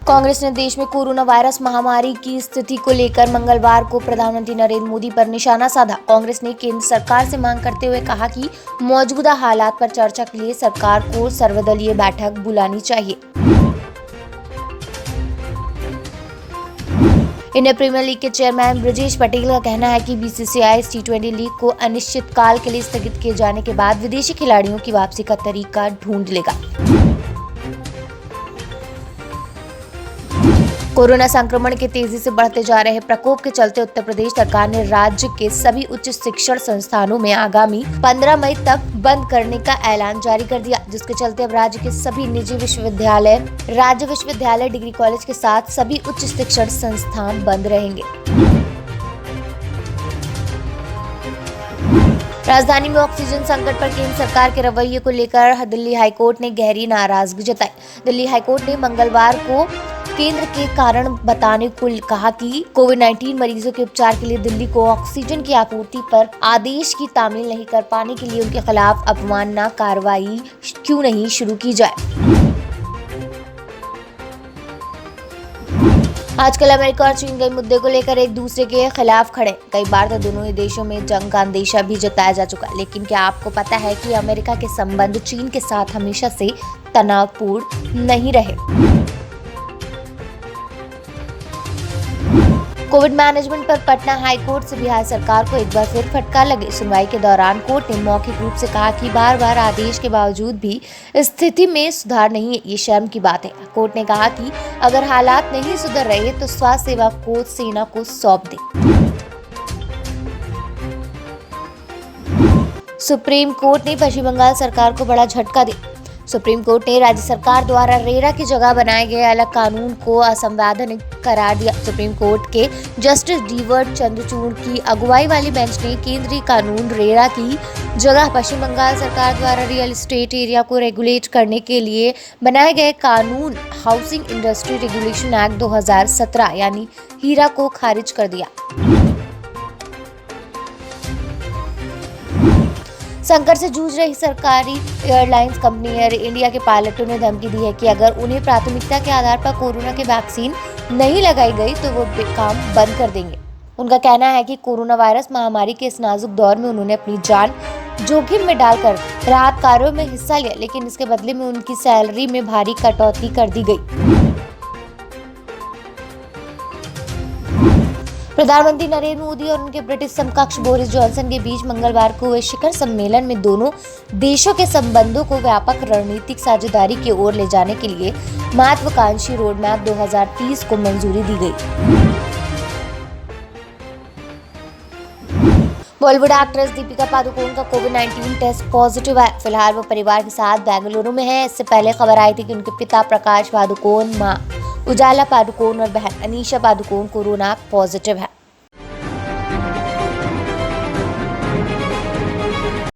कांग्रेस ने देश में कोरोना वायरस महामारी की स्थिति को लेकर मंगलवार को प्रधानमंत्री नरेंद्र मोदी पर निशाना साधा। कांग्रेस ने केंद्र सरकार से मांग करते हुए कहा कि मौजूदा हालात पर चर्चा के लिए सरकार को सर्वदलीय बैठक बुलानी चाहिए। इंडियन प्रीमियर लीग के चेयरमैन ब्रजेश पटेल का कहना है कि बीसीसीआई T20 लीग को अनिश्चित काल के लिए स्थगित किए जाने के बाद विदेशी खिलाड़ियों की वापसी का तरीका ढूंढ लेगा। कोरोना संक्रमण के तेजी से बढ़ते जा रहे प्रकोप के चलते उत्तर प्रदेश सरकार ने राज्य के सभी उच्च शिक्षण संस्थानों में आगामी 15 मई तक बंद करने का ऐलान जारी कर दिया, जिसके चलते अब राज्य के सभी निजी विश्वविद्यालय, राज्य विश्वविद्यालय, डिग्री कॉलेज के साथ सभी उच्च शिक्षण संस्थान बंद रहेंगे। राजधानी में ऑक्सीजन संकट पर केंद्र सरकार के रवैये को लेकर दिल्ली हाईकोर्ट ने गहरी नाराजगी जताई। दिल्ली हाईकोर्ट ने मंगलवार को केंद्र के कारण बताने को कहा कि कोविड-19 मरीजों के उपचार के लिए दिल्ली को ऑक्सीजन की आपूर्ति पर आदेश की तामील नहीं कर पाने के लिए उनके खिलाफ अवमानना कार्रवाई क्यों नहीं शुरू की जाए। आजकल अमेरिका और चीन कई मुद्दे को लेकर एक दूसरे के खिलाफ खड़े। कई बार तो दोनों ही देशों में जंग का अंदेशा भी जताया जा चुका, लेकिन क्या आपको पता है कि अमेरिका के संबंध चीन के साथ हमेशा से तनावपूर्ण नहीं रहे। कोविड मैनेजमेंट पर पटना हाई कोर्ट से बिहार सरकार को एक बार फिर फटकार लगे। सुनवाई के दौरान कोर्ट ने मौखिक रूप से कहा कि बार-बार आदेश के बावजूद भी स्थिति में सुधार नहीं है, ये शर्म की बात है। कोर्ट ने कहा कि अगर हालात नहीं सुधर रहे तो स्वास्थ्य सेवा को सेना को सौंप दें। सुप्रीम कोर्ट ने पश्चिम बंगाल सरकार को बड़ा झटका दिया। सुप्रीम कोर्ट ने राज्य सरकार द्वारा रेरा की जगह बनाए गए अलग कानून को असंवैधानिक करार दिया। सुप्रीम कोर्ट के जस्टिस डीवाई चंद्रचूड़ की अगुवाई वाली बेंच ने केंद्रीय कानून रेरा की जगह पश्चिम बंगाल सरकार द्वारा रियल एस्टेट एरिया को रेगुलेट करने के लिए बनाए गए कानून हाउसिंग इंडस्ट्री रेगुलेशन एक्ट 2017 यानी हीरा को खारिज कर दिया। संकट से जूझ रही सरकारी एयरलाइंस कंपनी एयर इंडिया के पायलटों ने धमकी दी है कि अगर उन्हें प्राथमिकता के आधार पर कोरोना के वैक्सीन नहीं लगाई गई तो वो काम बंद कर देंगे। उनका कहना है कि कोरोना वायरस महामारी के इस नाजुक दौर में उन्होंने अपनी जान जोखिम में डालकर राहत कार्यों में हिस्सा लिया, लेकिन इसके बदले में उनकी सैलरी में भारी कटौती कर दी गई। प्रधानमंत्री नरेंद्र मोदी और उनके ब्रिटिश समकक्ष बोरिस जॉनसन के बीच मंगलवार को हुए शिखर सम्मेलन में दोनों देशों के संबंधों को व्यापक रणनीतिक साझेदारी की ओर ले जाने के लिए महत्वाकांक्षी रोडमैप 2030 को मंजूरी दी गई। बॉलीवुड एक्ट्रेस दीपिका पादुकोण का कोविड-19 टेस्ट पॉजिटिव है। फिलहाल वो परिवार के साथ बेंगलुरु में है। इससे पहले खबर आई थी कि उनके पिता प्रकाश पादुकोण, मां उजाला पादुकोण और बहन अनीशा पादुकोण कोरोना पॉजिटिव है।